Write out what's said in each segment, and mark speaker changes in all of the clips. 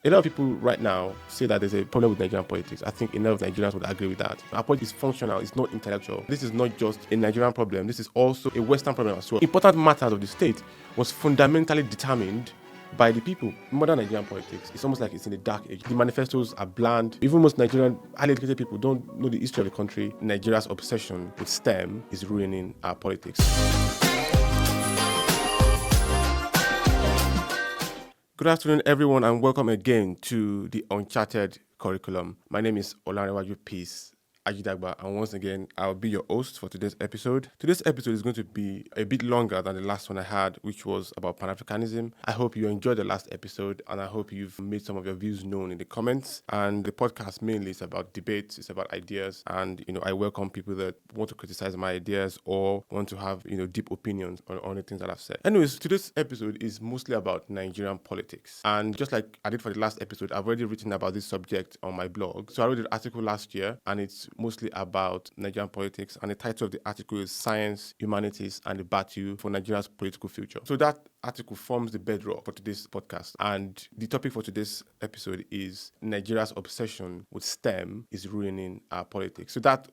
Speaker 1: A lot of people right now say that there's a problem with Nigerian politics. I think enough Nigerians would agree with that. Our politics is functional, it's not intellectual. This is not just a Nigerian problem, this is also a Western problem as well. Important matters of the state was fundamentally determined by the people. Modern Nigerian politics, it's almost like it's in the dark age. The manifestos are bland. Even most Nigerian highly educated people don't know the history of the country. Nigeria's obsession with STEM is ruining our politics. Good afternoon, everyone, and welcome again to the Uncharted Curriculum. My name is Olanrewaju Peace Ajidagba, and once again, I'll be your host for today's episode. Today's episode is going to be a bit longer than the last one I had, which was about Pan-Africanism. I hope you enjoyed the last episode, and I hope you've made some of your views known in the comments. And the podcast mainly is about debates, it's about ideas, and I welcome people that want to criticize my ideas or want to have deep opinions on the things that I've said. Anyways, today's episode is mostly about Nigerian politics, and just like I did for the last episode, I've already written about this subject on my blog. So I wrote an article last year, and it's mostly about Nigerian politics, and the title of the article is Science, Humanities, and the Battle for Nigeria's Political Future. So that article forms the bedrock for today's podcast, and the topic for today's episode is Nigeria's obsession with STEM is ruining our politics. So that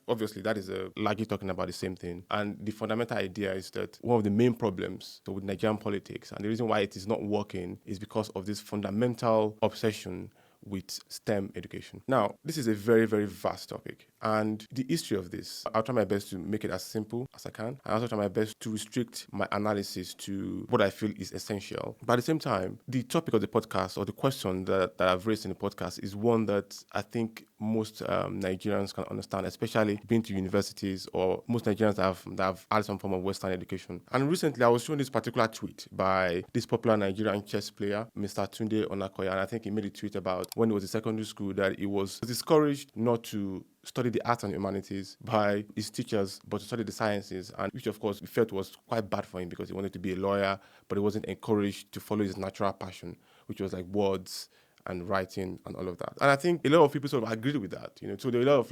Speaker 1: is largely talking about the same thing, and the fundamental idea is that one of the main problems with Nigerian politics, and the reason why it is not working, is because of this fundamental obsession with STEM education. Now, this is a very, very vast topic, and the history of this, I'll try my best to make it as simple as I can. I also try my best to restrict my analysis to what I feel is essential. But at the same time, the topic of the podcast, or the question that I've raised in the podcast, is one that I think most Nigerians can understand, especially being to universities, or most Nigerians that have had some form of Western education. And recently, I was shown this particular tweet by this popular Nigerian chess player, Mr. Tunde Onakoya, and I think he made a tweet about when he was in secondary school that he was discouraged not to study the arts and humanities by his teachers, but to study the sciences, and which of course he felt was quite bad for him because he wanted to be a lawyer, but he wasn't encouraged to follow his natural passion, which was like words and writing and all of that. And I think a lot of people sort of agreed with that. So there were a lot of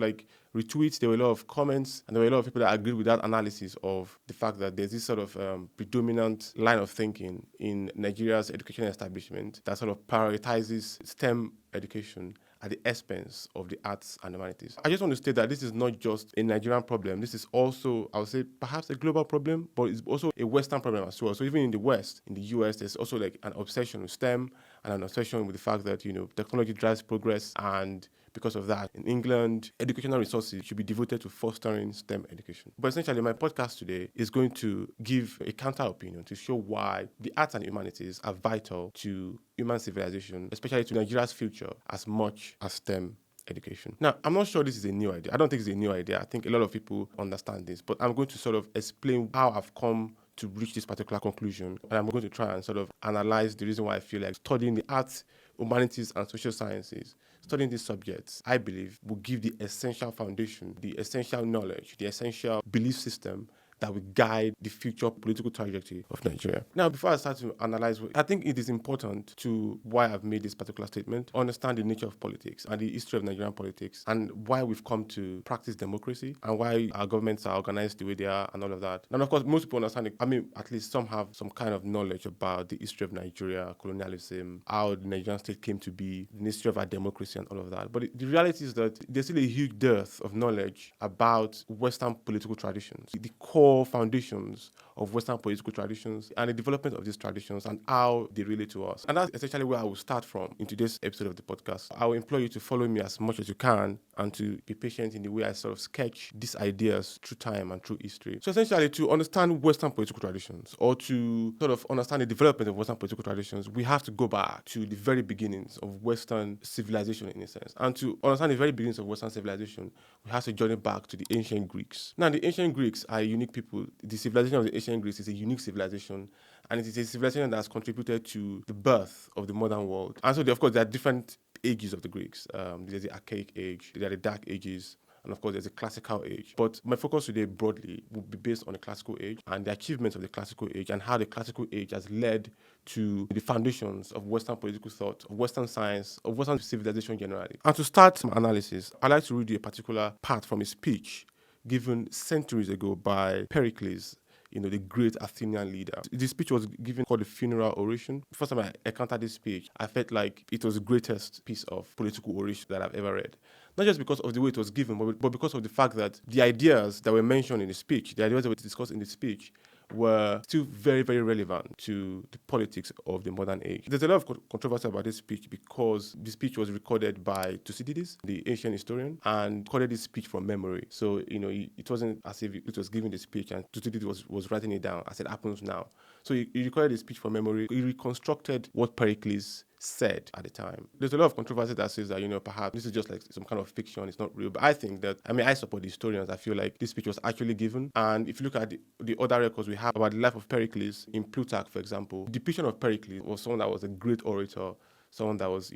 Speaker 1: retweets, there were a lot of comments, and there were a lot of people that agreed with that analysis of the fact that there's this sort of predominant line of thinking in Nigeria's education establishment that sort of prioritizes STEM education at the expense of the arts and humanities. I just want to state that this is not just a Nigerian problem. This is also, I would say, perhaps a global problem, but it's also a Western problem as well. So even in the West, in the US, there's also an obsession with STEM and an obsession with the fact that, technology drives progress, and because of that, in England, educational resources should be devoted to fostering STEM education. But essentially, my podcast today is going to give a counter opinion to show why the arts and humanities are vital to human civilization, especially to Nigeria's future, as much as STEM education. Now, I'm not sure this is a new idea. I don't think it's a new idea. I think a lot of people understand this, but I'm going to sort of explain how I've come to reach this particular conclusion, and I'm going to try and sort of analyze the reason why I feel like studying the arts, humanities, and social sciences, studying these subjects, I believe, will give the essential foundation, the essential knowledge, the essential belief system that will guide the future political trajectory of Nigeria. Now, before I start to analyze, I think it is important to why I've made this particular statement, understand the nature of politics and the history of Nigerian politics, and why we've come to practice democracy, and why our governments are organized the way they are, and all of that. And of course, most people understand it. I mean, at least some have some kind of knowledge about the history of Nigeria, colonialism, how the Nigerian state came to be, the history of our democracy, and all of that. But the reality is that there's still a huge dearth of knowledge about Western political traditions, the core foundations of Western political traditions, and the development of these traditions and how they relate to us. And that's essentially where I will start from in today's episode of the podcast. I will implore you to follow me as much as you can and to be patient in the way I sort of sketch these ideas through time and through history. So essentially, to understand Western political traditions, or to sort of understand the development of Western political traditions, we have to go back to the very beginnings of Western civilization, in a sense. And to understand the very beginnings of Western civilization, we have to journey back to the ancient Greeks. Now, the ancient Greeks are unique people. The civilization of the ancient Greeks is a unique civilization, and it is a civilization that has contributed to the birth of the modern world. And so, of course, there are different ages of the Greeks. There's the archaic age, there are the dark ages, and of course, there's a classical age. But my focus today broadly will be based on the classical age and the achievements of the classical age, and how the classical age has led to the foundations of Western political thought, of Western science, of Western civilization generally. And to start my analysis, I'd like to read you a particular part from a speech given centuries ago by Pericles, the great Athenian leader. The speech was given called the funeral oration. The first time I encountered this speech, I felt like it was the greatest piece of political oration that I've ever read. Not just because of the way it was given, but because of the fact that the ideas that were mentioned in the speech, the ideas that were discussed in the speech, were still very, very relevant to the politics of the modern age. There's a lot of controversy about this speech because the speech was recorded by Thucydides, the ancient historian, and recorded this speech from memory. So, it wasn't as if it was giving the speech and Thucydides was writing it down as it happens now. So he recorded the speech from memory. He reconstructed what Pericles said at the time. There's a lot of controversy that says that, perhaps this is just like some kind of fiction, it's not real. But I think that, I support the historians. I feel like this speech was actually given. And if you look at the other records we have about the life of Pericles, in Plutarch, for example, the depiction of Pericles was someone that was a great orator, someone that was,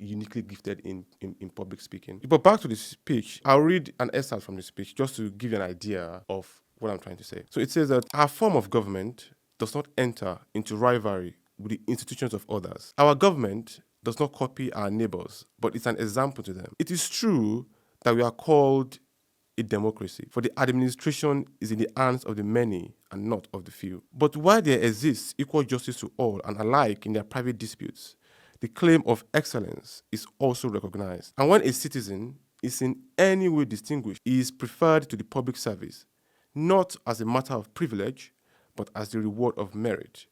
Speaker 1: uniquely gifted in public speaking. But back to the speech, I'll read an excerpt from the speech just to give you an idea of what I'm trying to say. So it says that our form of government does not enter into rivalry with the institutions of others. Our government does not copy our neighbors, but it's an example to them. It is true that we are called a democracy, for the administration is in the hands of the many and not of the few. But while there exists equal justice to all and alike in their private disputes, the claim of excellence is also recognized. And when a citizen is in any way distinguished, he is preferred to the public service, not as a matter of privilege, but as the reward of merit.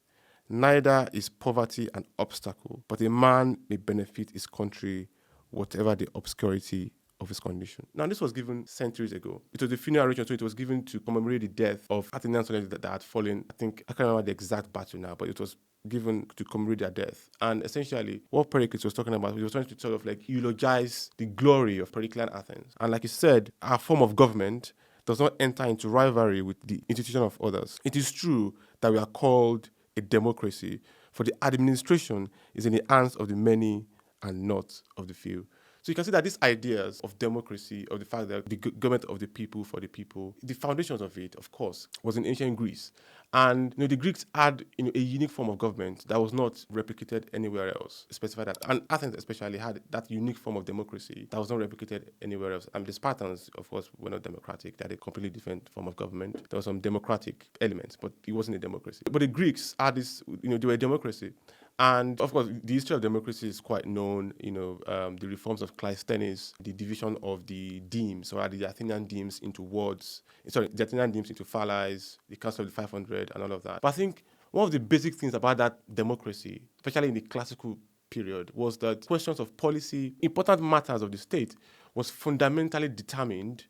Speaker 1: Neither is poverty an obstacle, but a man may benefit his country, whatever the obscurity of his condition. Now, this was given centuries ago. It was the funeral oration, so it was given to commemorate the death of Athenian soldiers that had fallen. I can't remember the exact battle now, but it was given to commemorate their death. And essentially, what Pericles was talking about, he was trying to sort of like eulogize the glory of Pericles and Athens. And like he said, our form of government does not enter into rivalry with the institution of others. It is true that we are called a democracy, for the administration is in the hands of the many and not of the few. So you can see that these ideas of democracy, of the fact that the government of the people for the people, the foundations of it, of course, was in ancient Greece. And the Greeks had a unique form of government that was not replicated anywhere else, specified that. And Athens especially had that unique form of democracy that was not replicated anywhere else. And the Spartans, of course, were not democratic. They had a completely different form of government. There were some democratic elements, but it wasn't a democracy. But the Greeks had this, they were a democracy. And of course, the history of democracy is quite known. The reforms of Cleisthenes, the division of the demes, or the Athenian demes into wards. The Athenian demes into phalanx, the Council of the 500, and all of that. But I think one of the basic things about that democracy, especially in the classical period, was that questions of policy, important matters of the state, was fundamentally determined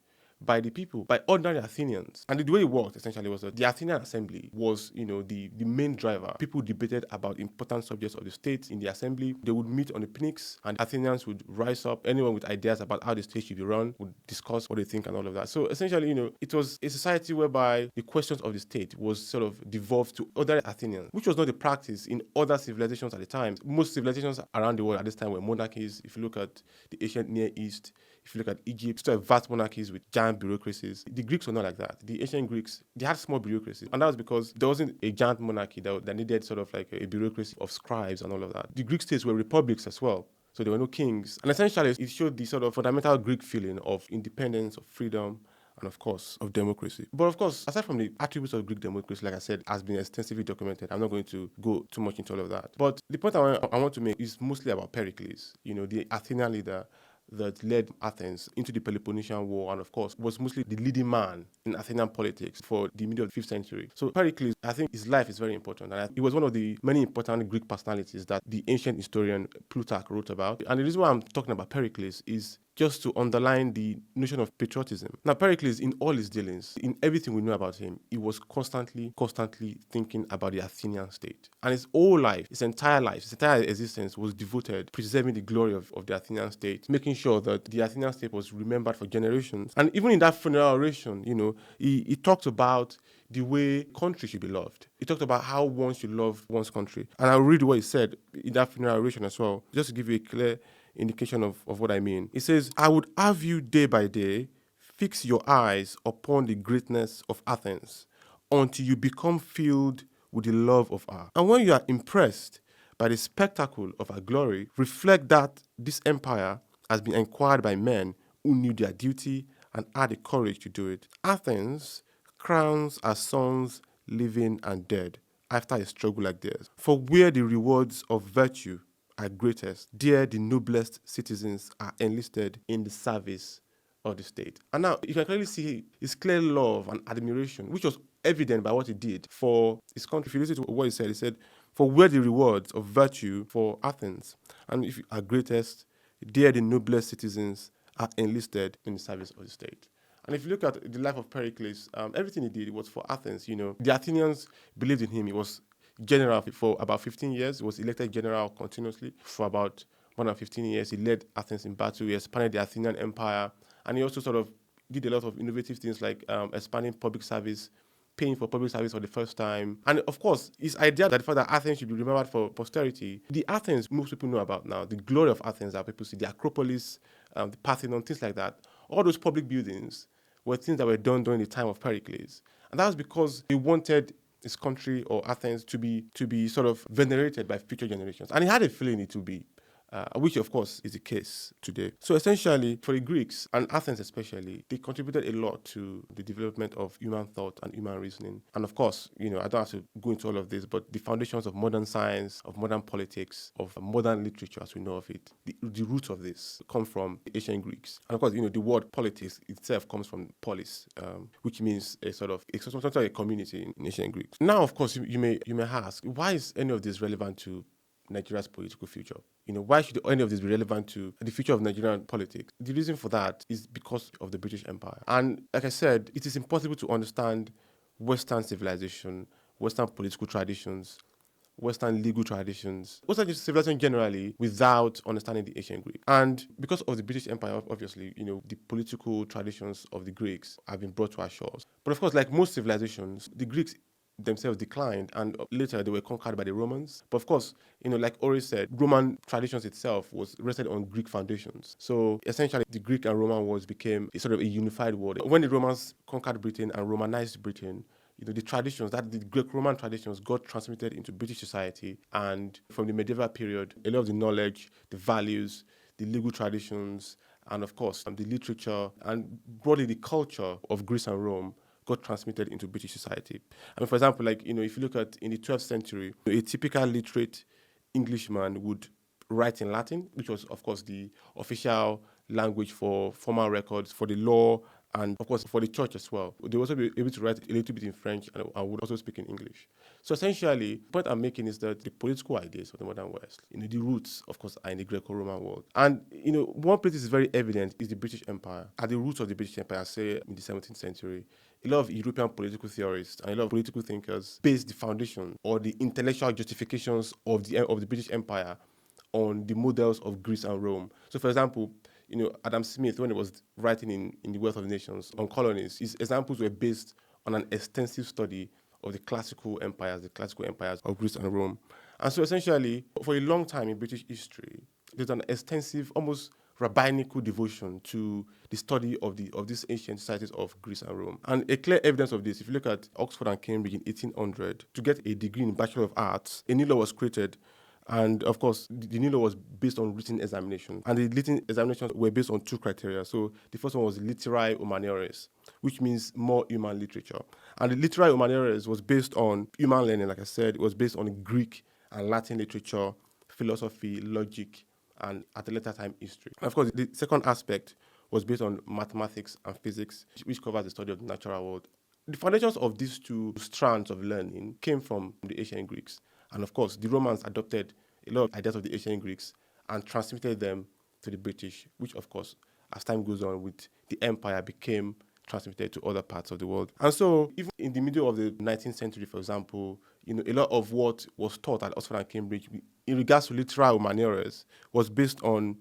Speaker 1: by the people, by ordinary Athenians. And the way it worked, essentially, was that the Athenian assembly was, the main driver. People debated about important subjects of the state in the assembly. They would meet on the picnics, and Athenians would rise up. Anyone with ideas about how the state should be run would discuss what they think and all of that. So essentially, it was a society whereby the questions of the state was sort of devolved to other Athenians, which was not the practice in other civilizations at the time. Most civilizations around the world at this time were monarchies. If you look at the ancient Near East, if you look at Egypt, still have vast monarchies with giant bureaucracies. The Greeks were not like that. The ancient Greeks, they had small bureaucracies. And that was because there wasn't a giant monarchy that needed sort of like a bureaucracy of scribes and all of that. The Greek states were republics as well. So there were no kings. And essentially, it showed the sort of fundamental Greek feeling of independence, of freedom, and of course, of democracy. But of course, aside from the attributes of Greek democracy, like I said, has been extensively documented. I'm not going to go too much into all of that. But the point I want to make is mostly about Pericles, the Athenian leader that led Athens into the Peloponnesian War, and of course was mostly the leading man in Athenian politics for the middle of the 5th century. So Pericles, I think his life is very important, and he was one of the many important Greek personalities that the ancient historian Plutarch wrote about. And the reason why I'm talking about Pericles is just to underline the notion of patriotism. Now, Pericles, in all his dealings, in everything we know about him, he was constantly thinking about the Athenian state. And his whole life, his entire existence was devoted to preserving the glory of the Athenian state, making sure that the Athenian state was remembered for generations. And even in that funeral oration, he talked about the way country should be loved. He talked about how one should love one's country. And I'll read what he said in that funeral oration as well, just to give you a clear indication of what I mean. It says, I would have you day by day fix your eyes upon the greatness of Athens until you become filled with the love of her. And when you are impressed by the spectacle of her glory, reflect that this empire has been acquired by men who knew their duty and had the courage to do it. Athens crowns her sons living and dead, after a struggle like theirs. For where the rewards of virtue are greatest, there the noblest citizens are enlisted in the service of the state. And now you can clearly see his clear love and admiration, which was evident by what he did for his country. If you listen to what he said, for where the rewards of virtue for Athens and if are greatest, there the noblest citizens are enlisted in the service of the state. And if you look at the life of Pericles, everything he did was for Athens. The Athenians believed in him. He was general for about 15 years. He was elected general continuously for about more than 15 years. He led Athens in battle. He expanded the Athenian empire. And he also sort of did a lot of innovative things like expanding public service, paying for public service for the first time. And of course, his idea that the fact that Athens should be remembered for posterity, the Athens most people know about now, the glory of Athens that people see, the Acropolis, the Parthenon, things like that, all those public buildings were things that were done during the time of Pericles. And that was because he wanted his country or Athens to be sort of venerated by future generations. And he had a feeling it would be, which of course is the case today. So essentially, for the Greeks, and Athens especially, they contributed a lot to the development of human thought and human reasoning. And of course, I don't have to go into all of this, but the foundations of modern science, of modern politics, of modern literature as we know of it, the roots of this come from the ancient Greeks. And of course, the word politics itself comes from polis, which means a sort of a community in ancient Greeks. Now, of course, you may ask, why is any of this relevant to Nigeria's political future? Why should any of this be relevant to the future of Nigerian politics? The reason for that is because of the British Empire. And like I said, it is impossible to understand Western civilization, Western political traditions, Western legal traditions, Western civilization generally, without understanding the ancient Greek. And because of the British Empire, obviously, the political traditions of the Greeks have been brought to our shores. But of course, like most civilizations, the Greeks themselves declined, and later they were conquered by the Romans. But of course, like Ori said, Roman traditions itself was rested on Greek foundations. So essentially, the Greek and Roman worlds became a sort of a unified world. When the Romans conquered Britain and Romanized Britain, the traditions, that the Greco-Roman traditions got transmitted into British society, and from the medieval period, a lot of the knowledge, the values, the legal traditions, and of course, the literature, and broadly the culture of Greece and Rome got transmitted into British society. I mean, for example, if you look at in the 12th century, a typical literate Englishman would write in Latin, which was, of course, the official language for formal records, for the law, and of course, for the church as well. They would also be able to write a little bit in French and would also speak in English. So essentially, the point I'm making is that the political ideas of the modern West, the roots, of course, are in the Greco-Roman world. And, one place is very evident is the British Empire. At the roots of the British Empire, say, in the 17th century, a lot of European political theorists and a lot of political thinkers based the foundation or the intellectual justifications of the British Empire on the models of Greece and Rome. So, for example, Adam Smith, when he was writing in The Wealth of Nations on colonies, his examples were based on an extensive study of the classical empires of Greece and Rome. And so essentially, for a long time in British history, there's an extensive, almost rabbinical devotion to the study of these ancient societies of Greece and Rome. And a clear evidence of this, if you look at Oxford and Cambridge in 1800, to get a degree in Bachelor of Arts, a new law was created. And of course, the new law was based on written examination. And the written examinations were based on two criteria. So the first one was literae humaniores, which means more human literature. And the literae humaniores was based on human learning, like I said. It was based on Greek and Latin literature, philosophy, logic, and at a later time, history. And of course, the second aspect was based on mathematics and physics, which covers the study of the natural world. The foundations of these two strands of learning came from the ancient Greeks. And of course, the Romans adopted a lot of ideas of the ancient Greeks and transmitted them to the British, which of course, as time goes on with the empire, became transmitted to other parts of the world. And so, even in the middle of the 19th century, for example, a lot of what was taught at Oxford and Cambridge in regards to literary humaniores was based on,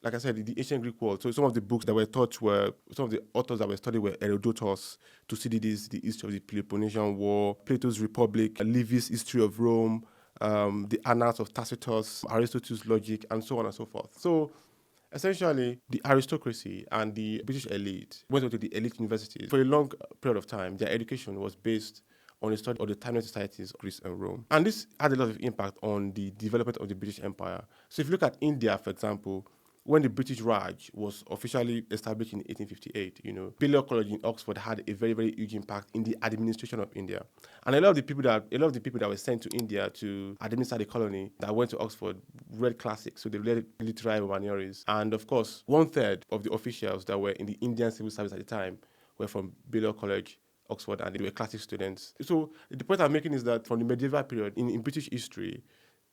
Speaker 1: like I said, the ancient Greek world. So some of the books that were taught some of the authors that were studied were Herodotus, Thucydides, the history of the Peloponnesian War, Plato's Republic, Livy's History of Rome, the Annals of Tacitus, Aristotle's Logic, and so on and so forth. So essentially, the aristocracy and the British elite went to the elite universities. For a long period of time, their education was based on the study of the timeless societies of Greece and Rome. And this had a lot of impact on the development of the British Empire. So if you look at India, for example, when the British Raj was officially established in 1858, Balliol College in Oxford had a very, very huge impact in the administration of India. And a lot of the people that were sent to India to administer the colony that went to Oxford read classics, so they read literary humanities. And of course, 1/3 of the officials that were in the Indian civil service at the time were from Balliol College, Oxford, and they were classic students. So the point I'm making is that from the medieval period in British history,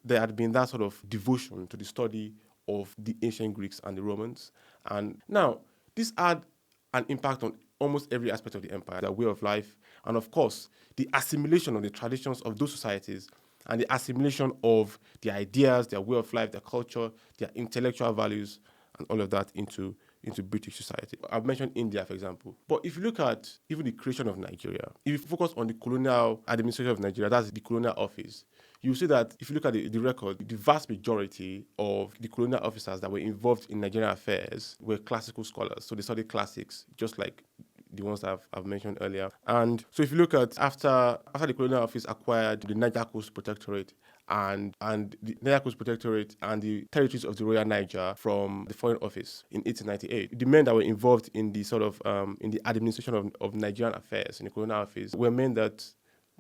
Speaker 1: there had been that sort of devotion to the study of the ancient Greeks and the Romans. And now, this had an impact on almost every aspect of the empire, their way of life, and of course, the assimilation of the traditions of those societies and the assimilation of their ideas, their way of life, their culture, their intellectual values, and all of that into British society. I've mentioned India, for example. But if you look at even the creation of Nigeria, if you focus on the colonial administration of Nigeria, that's the colonial office, you see that if you look at the record, the vast majority of the colonial officers that were involved in Nigerian affairs were classical scholars. So they studied classics, just like the ones that I've mentioned earlier. And so if you look at after the colonial office acquired the Niger Coast Protectorate and the Niger Coast Protectorate and the territories of the Royal Niger from the Foreign Office in 1898, the men that were involved in the sort of in the administration of Nigerian affairs in the colonial office were men that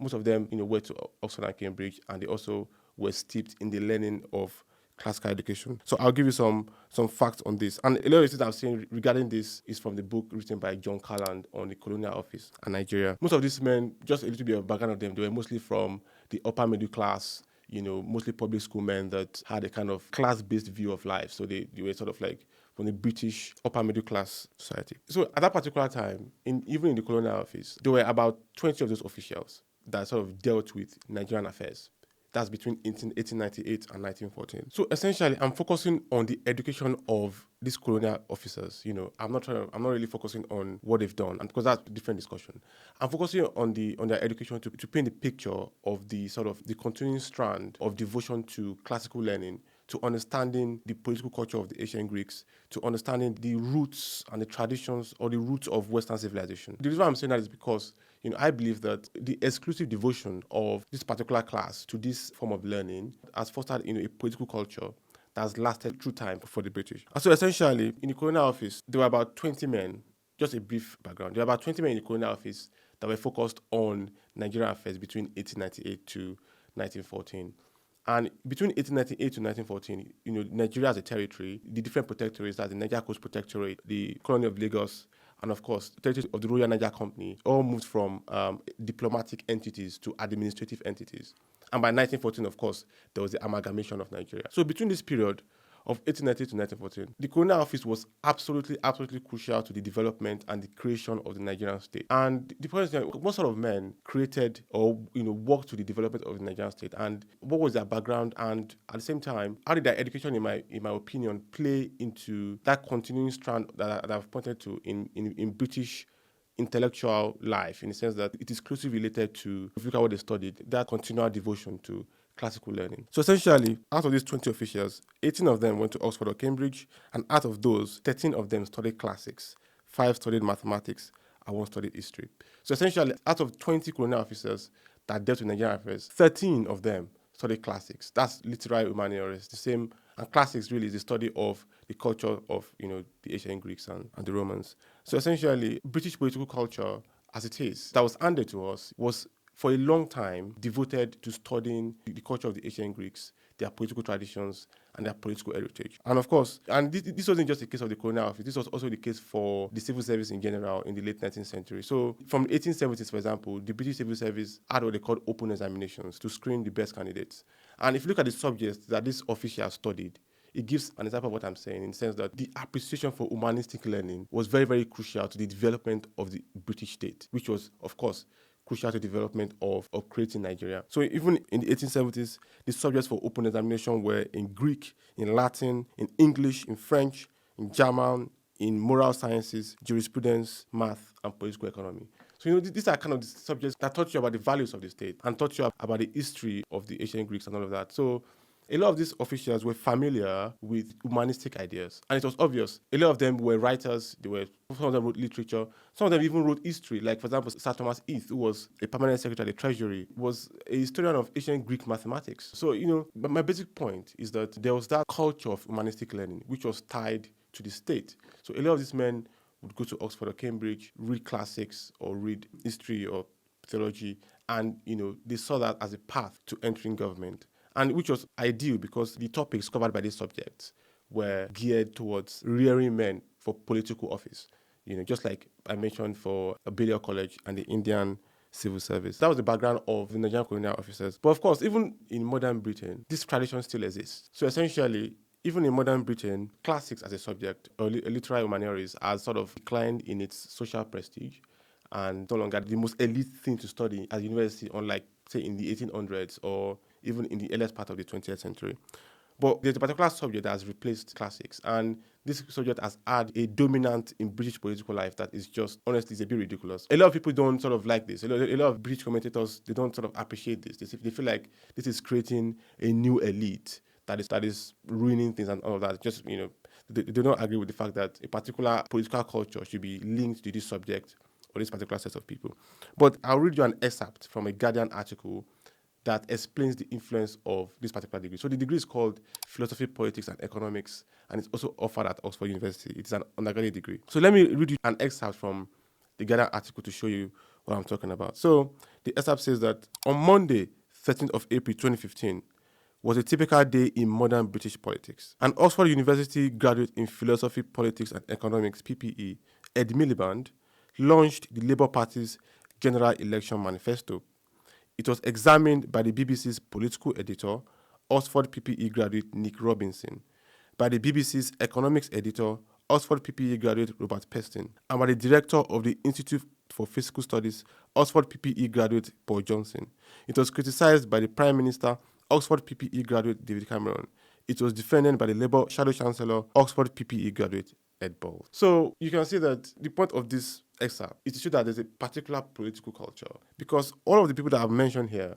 Speaker 1: most of them went to Oxford and Cambridge, and they also were steeped in the learning of classical education. So I'll give you some facts on this. And a lot of the things I've seen regarding this is from the book written by John Calland on the colonial office and Nigeria. Most of these men, just a little bit of background of them, they were mostly from the upper middle class, mostly public school men that had a kind of class-based view of life. So they were sort of like from the British upper middle class society. So at that particular time, even in the colonial office, there were about 20 of those officials that sort of dealt with Nigerian affairs. That's between 1898 and 1914. So essentially, I'm focusing on the education of these colonial officers. I'm not really focusing on what they've done, and because that's a different discussion. I'm focusing on their education to paint the picture of the sort of the continuing strand of devotion to classical learning, to understanding the political culture of the ancient Greeks, to understanding the roots and the traditions or the roots of Western civilization. The reason why I'm saying that is because I believe that the exclusive devotion of this particular class to this form of learning has fostered a political culture that has lasted through time for the British. And so essentially, in the colonial office, there were about 20 men, just a brief background, there were about 20 men in the colonial office that were focused on Nigerian affairs between 1898 to 1914. And between 1898 to 1914, Nigeria as a territory, the different protectorates, that's the Niger Coast Protectorate, the Colony of Lagos, and of course, the territories of the Royal Niger Company, all moved from diplomatic entities to administrative entities. And by 1914, of course, there was the amalgamation of Nigeria. So between this period of 1890 to 1914, the colonial office was absolutely crucial to the development and the creation of the Nigerian state. And the point is that what sort of men created or worked to the development of the Nigerian state, and what was their background, and at the same time, how did their education, in my opinion, play into that continuing strand that I've pointed to in British intellectual life, in the sense that it is closely related to, if you look at what they studied, that continual devotion to classical learning. So essentially, out of these 20 officials, 18 of them went to Oxford or Cambridge, and out of those, 13 of them studied classics, 5 studied mathematics, and 1 studied history. So essentially, out of 20 colonial officers that dealt with Nigerian affairs, 13 of them studied classics. That's literary humanities, the same, and classics really is the study of the culture of, the ancient Greeks and the Romans. So essentially, British political culture, as it is, that was handed to us, was for a long time devoted to studying the culture of the ancient Greeks, their political traditions, and their political heritage. And of course, and this wasn't just the case of the colonial office, this was also the case for the civil service in general in the late 19th century. So from the 1870s, for example, the British civil service had what they called open examinations to screen the best candidates. And if you look at the subjects that this official studied, it gives an example of what I'm saying, in the sense that the appreciation for humanistic learning was very, very crucial to the development of the British state, which was, of course, crucial to the development of creating Nigeria. So even in the 1870s, the subjects for open examination were in Greek, in Latin, in English, in French, in German, in moral sciences, jurisprudence, math, and political economy. So, these are kind of the subjects that taught you about the values of the state and taught you about the history of the ancient Greeks and all of that. So a lot of these officials were familiar with humanistic ideas. And it was obvious. A lot of them were writers, some of them wrote literature, some of them even wrote history. Like, for example, Sir Thomas Heath, who was a permanent secretary at the Treasury, was a historian of ancient Greek mathematics. So, but my basic point is that there was that culture of humanistic learning, which was tied to the state. So a lot of these men would go to Oxford or Cambridge, read classics or read history or theology, and they saw that as a path to entering government, and which was ideal because the topics covered by these subjects were geared towards rearing men for political office. Just like I mentioned for a Balliol College and the Indian civil service. That was the background of the Nigerian colonial officers. But of course, even in modern Britain, this tradition still exists. So essentially, even in modern Britain, classics as a subject, or literary humanities, has sort of declined in its social prestige and no longer the most elite thing to study at university, unlike, say, in the 1800s or even in the earliest part of the 20th century. But there's a particular subject that has replaced classics, and this subject has had a dominant in British political life that is just, honestly, it's a bit ridiculous. A lot of people don't sort of like this. A lot of British commentators, they don't sort of appreciate this. They feel like this is creating a new elite that is ruining things and all of that. Just, they don't agree with the fact that a particular political culture should be linked to this subject or this particular set of people. But I'll read you an excerpt from a Guardian article that explains the influence of this particular degree. So the degree is called Philosophy, Politics and Economics, and it's also offered at Oxford University. It's an undergraduate degree. So let me read you an excerpt from the Guardian article to show you what I'm talking about. So the excerpt says that on Monday, 13th of April 2015, was a typical day in modern British politics. An Oxford University graduate in Philosophy, Politics and Economics, PPE, Ed Miliband, launched the Labour Party's General Election Manifesto. It was examined by the BBC's political editor, Oxford PPE graduate Nick Robinson, by the BBC's economics editor, Oxford PPE graduate Robert Peston, and by the director of the Institute for Physical Studies, Oxford PPE graduate Paul Johnson. It was criticized by the Prime Minister, Oxford PPE graduate David Cameron. It was defended by the Labour Shadow Chancellor, Oxford PPE graduate Ed Balls. So you can see that the point of this excerpt is to show that there's a particular political culture, because all of the people that I've mentioned here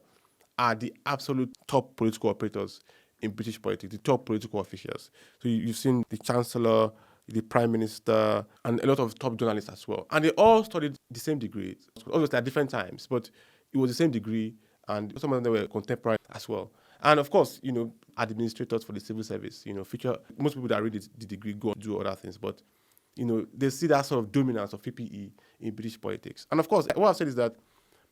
Speaker 1: are the absolute top political operators in British politics, the top political officials. So you've seen the Chancellor, the Prime Minister, and a lot of top journalists as well. And they all studied the same degree, obviously at different times, but it was the same degree, and some of them were contemporary as well. And of course, administrators for the civil service, most people that read the degree go and do other things, but they see that sort of dominance of PPE in British politics. And of course, what I've said is that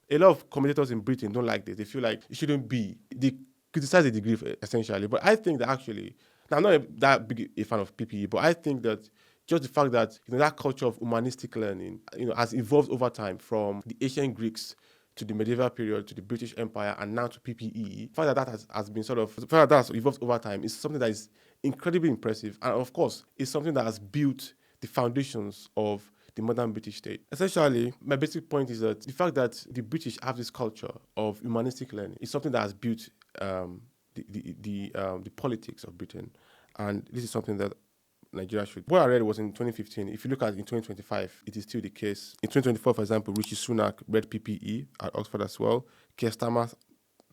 Speaker 1: a lot of commentators in Britain don't like this. They feel like it shouldn't be. They criticize the degree essentially. But I think that actually, now I'm not that big a fan of PPE, but I think that just the fact that that culture of humanistic learning, has evolved over time from the ancient Greeks to the medieval period, to the British Empire, and now to PPE. The fact that has been the fact that has evolved over time is something that is incredibly impressive, and of course, it's something that has built the foundations of the modern British state. Essentially, my basic point is that the fact that the British have this culture of humanistic learning is something that has built the politics of Britain, and this is something that Nigeria should. What I read was in 2015. If you look at it in 2025, it is still the case. In 2024, for example, Rishi Sunak read PPE at Oxford as well. Keir Starmer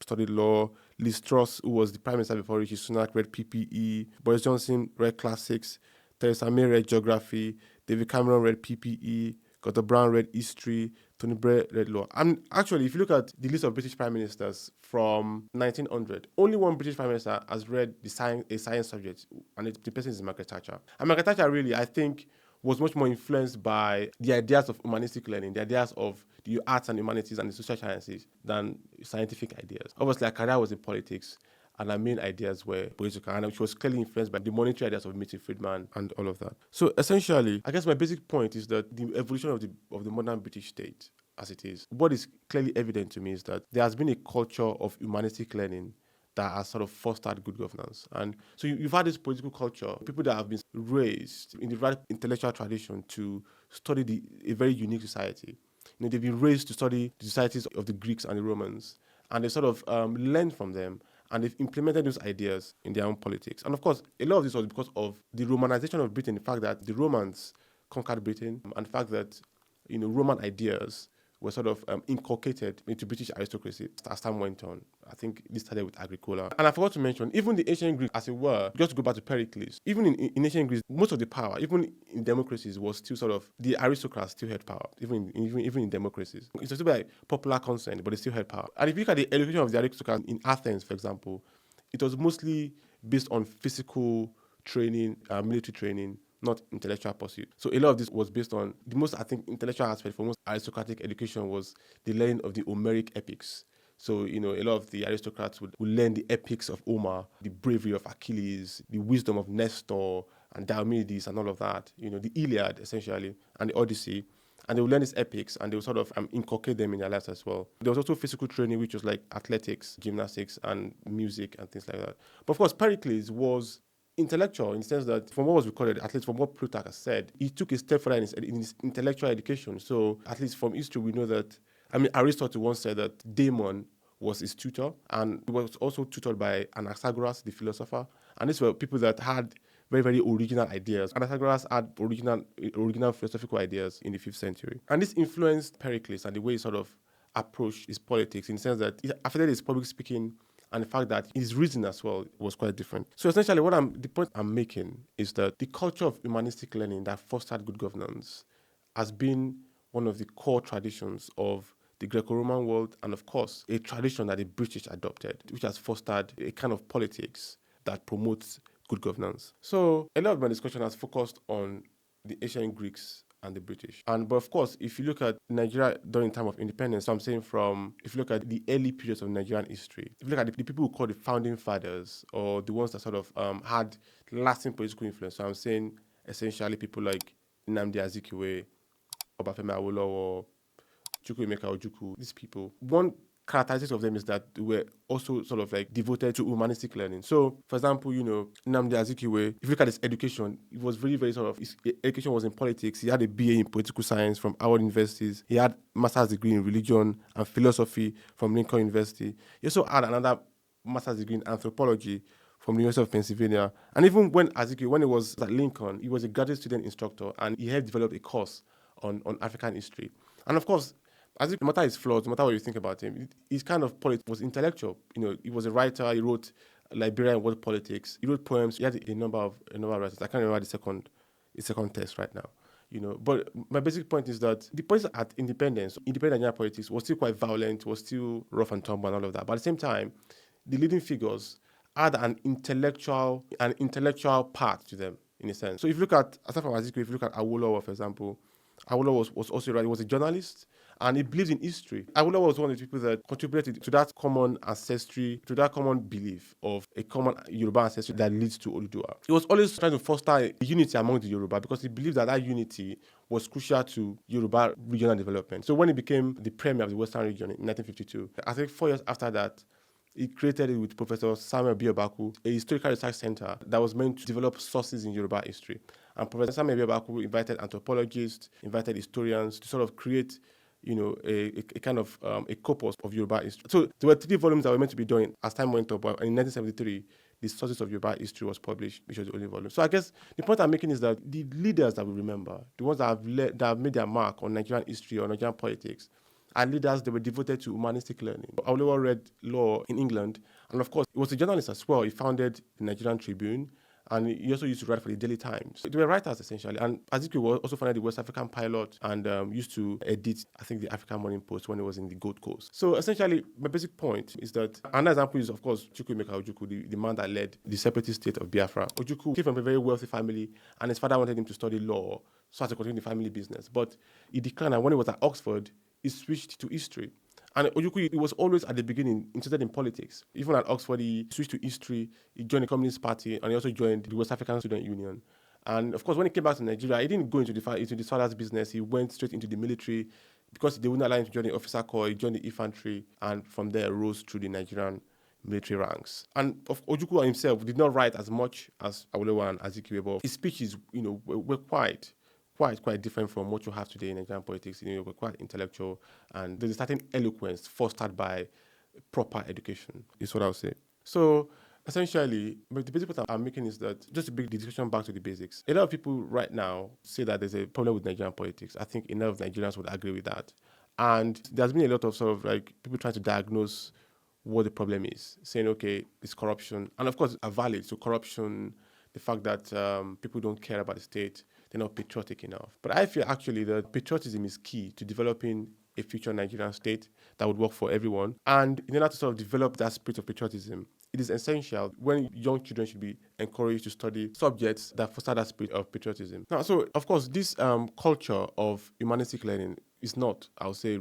Speaker 1: studied law. Liz Truss, who was the Prime Minister before Rishi Sunak, read PPE. Boris Johnson read classics. Theresa May read geography. David Cameron read PPE. Gordon Brown read history. Tony Blair read law. And actually, if you look at the list of British Prime Ministers from 1900, only one British Prime Minister has read a science subject, and the person is Margaret Thatcher. And Margaret Thatcher really, I think, was much more influenced by the ideas of humanistic learning, the ideas of the arts and humanities and the social sciences than scientific ideas. Obviously, her career was in politics, and her main ideas were political, and she was clearly influenced by the monetary ideas of Milton Friedman and all of that. So essentially, I guess my basic point is that the evolution of the modern British state as it is, what is clearly evident to me is that there has been a culture of humanistic learning that has sort of fostered good governance. And so you've had this political culture, people that have been raised in the right intellectual tradition to study a very unique society. They've been raised to study the societies of the Greeks and the Romans, and they sort of learned from them, and they've implemented those ideas in their own politics. And of course, a lot of this was because of the Romanization of Britain, the fact that the Romans conquered Britain, and the fact that Roman ideas were sort of inculcated into British aristocracy as time went on. I think this started with Agricola. And I forgot to mention, even the ancient Greeks, as it were, just to go back to Pericles, even in ancient Greece, most of the power, even in democracies, was still sort of, the aristocrats still had power, even in democracies. It's still like popular consent, but they still had power. And if you look at the education of the aristocrats in Athens, for example, it was mostly based on physical training, military training, not intellectual pursuit. So a lot of this was based on the most, I think, intellectual aspect for most aristocratic education was the learning of the Homeric epics. So, a lot of the aristocrats would learn the epics of Homer, the bravery of Achilles, the wisdom of Nestor and Diomedes and all of that, the Iliad essentially, and the Odyssey. And they would learn these epics and they would sort of inculcate them in their lives as well. There was also physical training, which was like athletics, gymnastics, and music and things like that. But of course, Pericles was intellectual in the sense that, from what was recorded, at least from what Plutarch has said, he took a step further in his intellectual education. So, at least from history, we know that, Aristotle once said that Damon was his tutor, and he was also tutored by Anaxagoras, the philosopher. And these were people that had very, very original ideas. Anaxagoras had original philosophical ideas in the 5th century. And this influenced Pericles and the way he sort of approached his politics, in the sense that he affected his public speaking, and the fact that his reason as well was quite different. So essentially, the point I'm making is that the culture of humanistic learning that fostered good governance has been one of the core traditions of the Greco-Roman world, and of course, a tradition that the British adopted, which has fostered a kind of politics that promotes good governance. So a lot of my discussion has focused on the ancient Greeks and the British. But of course, if you look at Nigeria during time of independence, so I'm saying if you look at the early periods of Nigerian history, if you look at the people who call the founding fathers, or the ones that sort of had lasting political influence, so I'm saying essentially people like Nnamdi Azikiwe, Obafemi Awolowo, Chukwuemeka Ojukwu, these people. One characteristic of them is that they were also sort of like devoted to humanistic learning. So, for example, Nnamdi Azikiwe, if you look at his education, it was very, very sort of, his education was in politics. He had a BA in political science from Howard Universities. He had master's degree in religion and philosophy from Lincoln University. He also had another master's degree in anthropology from the University of Pennsylvania. And even when he was at Lincoln, he was a graduate student instructor, and he helped develop a course on African history. And of course, no matter his flaws, no matter what you think about him, his kind of politics was intellectual. He was a writer. He wrote Liberia and World Politics. He wrote poems. He had a number of writers. I can't remember the second test right now. But my basic point is that the point at independent Nigerian politics was still quite violent, was still rough and tumble and all of that. But at the same time, the leading figures had an intellectual part to them, in a sense. So if you look at, aside from Azikiwe, if you look at Awolowo, for example, Awolowo was also a writer. He was a journalist, and he believed in history. Awolowo was one of the people that contributed to that common ancestry, to that common belief of a common Yoruba ancestry that leads to Oduduwa. He was always trying to foster a unity among the Yoruba, because he believed that unity was crucial to Yoruba regional development. So when he became the premier of the Western region in 1952, I think 4 years after that, he created it with Professor Samuel Biobaku, a historical research center that was meant to develop sources in Yoruba history. And Professor Samuel Biobaku invited anthropologists, invited historians to sort of create, a kind of a corpus of Yoruba history. So there were 3 volumes that were meant to be done as time went on, but in 1973, the Sources of Yoruba History was published, which was the only volume. So I guess the point I'm making is that the leaders that we remember, the ones that have made their mark on Nigerian history or Nigerian politics, and leaders that were devoted to humanistic learning. Awolowo read law in England, and of course, he was a journalist as well. He founded the Nigerian Tribune, and he also used to write for the Daily Times. They were writers, essentially. And Azikiwe also founded the West African Pilot, and used to edit, I think, the African Morning Post when he was in the Gold Coast. So essentially, my basic point is that another example is, of course, Chukwuemeka Ojukwu, the man that led the separatist state of Biafra. Ojukwu came from a very wealthy family, and his father wanted him to study law so as to continue the family business. But he declined, and when he was at Oxford, he switched to history. And Ojukwu, he was always at the beginning interested in politics. Even at Oxford, he switched to history, he joined the Communist Party, and he also joined the West African Student Union. And of course, when he came back to Nigeria, he didn't go into his father's business. He went straight into the military, because they wouldn't allow him to join the officer corps. He joined the infantry, and from there rose through the Nigerian military ranks. And Ojukwu himself did not write as much as Awolowo and Azikiwe, but his speeches, were quite different from what you have today in Nigerian politics. We're quite intellectual, and there's a certain eloquence fostered by proper education, is what I would say. So essentially, but the basic point I'm making is that, just to bring the discussion back to the basics, a lot of people right now say that there's a problem with Nigerian politics. I think enough Nigerians would agree with that. And there's been a lot of sort of like people trying to diagnose what the problem is, saying, okay, it's corruption. And of course, are valid. So corruption, the fact that people don't care about the state, they're not patriotic enough. But I feel actually that patriotism is key to developing a future Nigerian state that would work for everyone. And in order to sort of develop that spirit of patriotism, it is essential when young children should be encouraged to study subjects that foster that spirit of patriotism. Now, so of course, this culture of humanistic learning is not, I would say,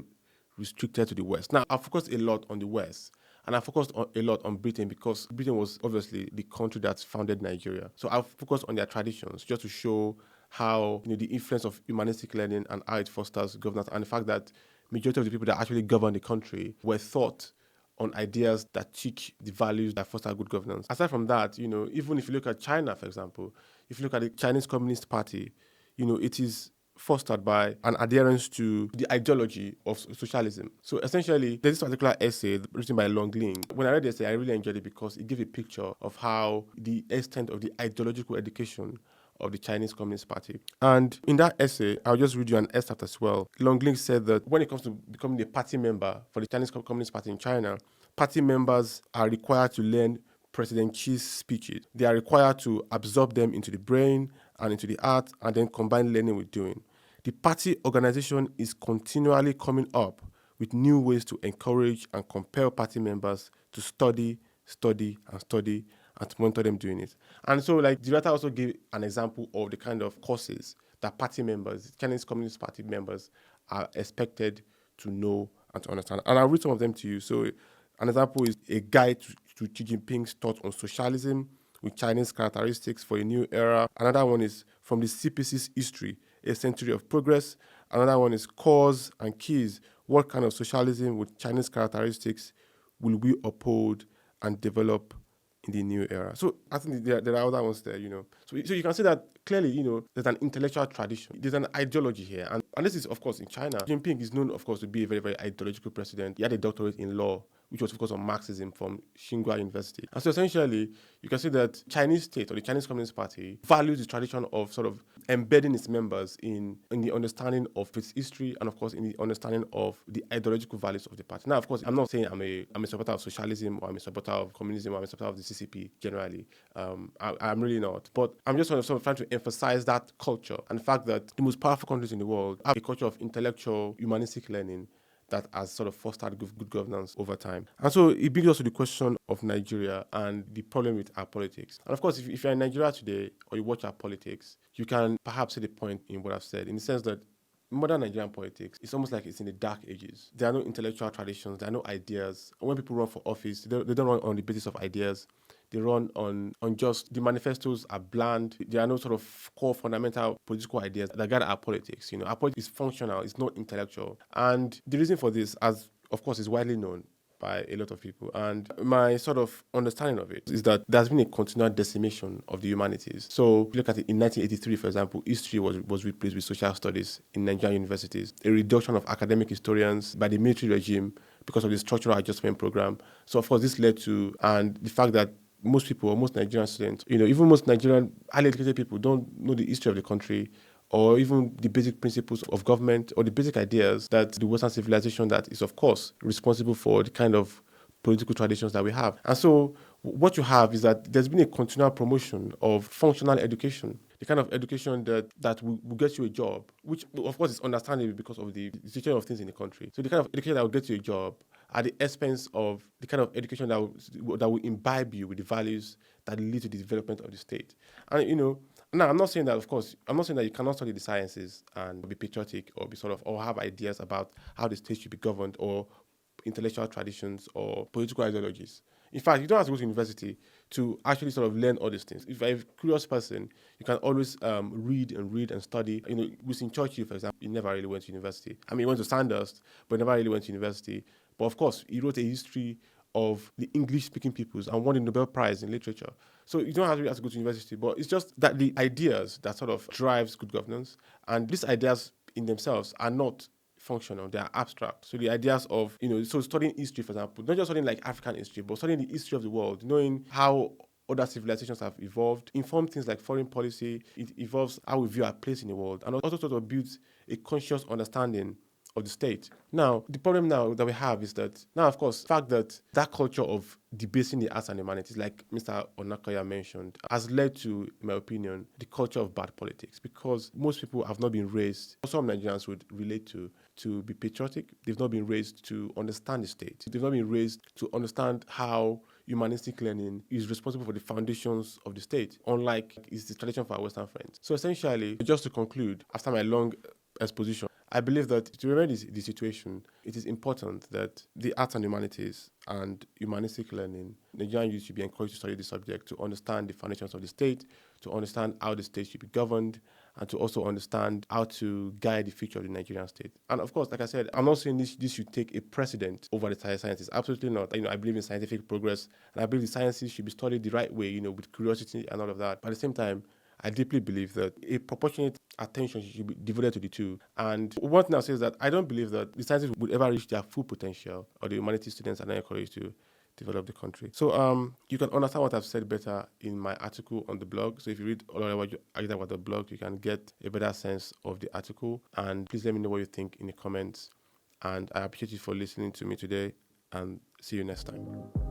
Speaker 1: restricted to the West. Now, I focused a lot on the West. And I focused a lot on Britain because Britain was obviously the country that founded Nigeria. So I focused on their traditions just to show how the influence of humanistic learning and how it fosters governance, and the fact that majority of the people that actually govern the country were taught on ideas that teach the values that foster good governance. Aside from that, even if you look at China, for example, if you look at the Chinese Communist Party, it is fostered by an adherence to the ideology of socialism. So essentially, there's this particular essay written by Long Ling. When I read the essay, I really enjoyed it because it gave a picture of how the extent of the ideological education of the Chinese Communist Party. And in that essay, I'll just read you an excerpt as well. Long Ling said that when it comes to becoming a party member for the Chinese Communist Party in China, party members are required to learn President Xi's speeches. They are required to absorb them into the brain and into the heart, and then combine learning with doing. The party organization is continually coming up with new ways to encourage and compel party members to study, and to monitor them doing it. And so, like, the writer also gave an example of the kind of courses that party members, Chinese Communist Party members, are expected to know and to understand. And I'll read some of them to you. So, an example is a guide to Xi Jinping's thought on socialism with Chinese characteristics for a new era. Another one is from the CPC's history, a century of progress. Another one is cause and keys. What kind of socialism with Chinese characteristics will we uphold and develop in the new era? So I think there are other ones there, So you can see that clearly, there's an intellectual tradition. There's an ideology here. And this is, of course, in China. Xi Jinping is known, of course, to be a very, very ideological president. He had a doctorate in law, which was focused on Marxism from Tsinghua University. And so essentially, you can see that Chinese state or the Chinese Communist Party values the tradition of sort of embedding its members in the understanding of its history and, of course, in the understanding of the ideological values of the party. Now, of course, I'm not saying I'm a supporter of socialism or I'm a supporter of communism or I'm a supporter of the CCP generally. I'm really not. But I'm just sort of trying to emphasize that culture and the fact that the most powerful countries in the world have a culture of intellectual, humanistic learning that has sort of fostered good governance over time. And so it brings us to the question of Nigeria and the problem with our politics. And of course, if you're in Nigeria today or you watch our politics, you can perhaps see the point in what I've said, in the sense that modern Nigerian politics, it's almost like it's in the dark ages. There are no intellectual traditions, there are no ideas. And when people run for office, they don't run on the basis of ideas. They run on just the manifestos are bland. There are no sort of core fundamental political ideas that guide our politics. Our politics is functional, it's not intellectual. And the reason for this, as of course, is widely known by a lot of people. And my sort of understanding of it is that there's been a continual decimation of the humanities. So if you look at it in 1983, for example, history was replaced with social studies in Nigerian universities. A reduction of academic historians by the military regime because of the structural adjustment program. So of course this led to, and the fact that most Nigerian students, even most Nigerian highly educated people don't know the history of the country or even the basic principles of government or the basic ideas that the Western civilization that is, of course, responsible for the kind of political traditions that we have. And so what you have is that there's been a continual promotion of functional education, the kind of education that will get you a job, which, of course, is understandable because of the situation of things in the country. So the kind of education that will get you a job at the expense of the kind of education that will imbibe you with the values that lead to the development of the state. And, now, I'm not saying that, of course, I'm not saying that you cannot study the sciences and be patriotic or or have ideas about how the state should be governed or intellectual traditions or political ideologies. In fact, you don't have to go to university to actually sort of learn all these things. If you're a curious person, you can always read and study. Winston Churchill, for example, he never really went to university. I mean, he went to Sandhurst, but never really went to university. But of course, he wrote a history of the English-speaking peoples and won the Nobel Prize in literature. So you don't have to go to university, but it's just that the ideas that sort of drives good governance, and these ideas in themselves are not functional, they are abstract. So the ideas of, so studying history, for example, not just studying like African history, but studying the history of the world, knowing how other civilizations have evolved, inform things like foreign policy, it evolves how we view our place in the world, and also sort of builds a conscious understanding of the state. Now, the problem now that we have is that now, of course, the fact that that culture of debasing the arts and humanities, like Mr. Onakoya mentioned, has led to, in my opinion, the culture of bad politics, because most people have not been raised, some Nigerians would relate to be patriotic. They've not been raised to understand the state. They've not been raised to understand how humanistic learning is responsible for the foundations of the state, unlike is the tradition for our Western friends. So essentially, just to conclude, after my long exposition, I believe that to remedy the situation, it is important that the arts and humanities and humanistic learning, Nigerian youth should be encouraged to study the subject, to understand the foundations of the state, to understand how the state should be governed, and to also understand how to guide the future of the Nigerian state. And of course, like I said, I'm not saying this should take a precedent over the sciences. Absolutely not. I believe in scientific progress, and I believe the sciences should be studied the right way, with curiosity and all of that. But at the same time, I deeply believe that a proportionate attention should be devoted to the two. And one thing I'll say is that I don't believe that the sciences would ever reach their full potential, or the humanities students are not encouraged to develop the country. So you can understand what I've said better in my article on the blog. So if you read Olanrewaju Peace the blog, you can get a better sense of the article. And please let me know what you think in the comments. And I appreciate you for listening to me today, and see you next time.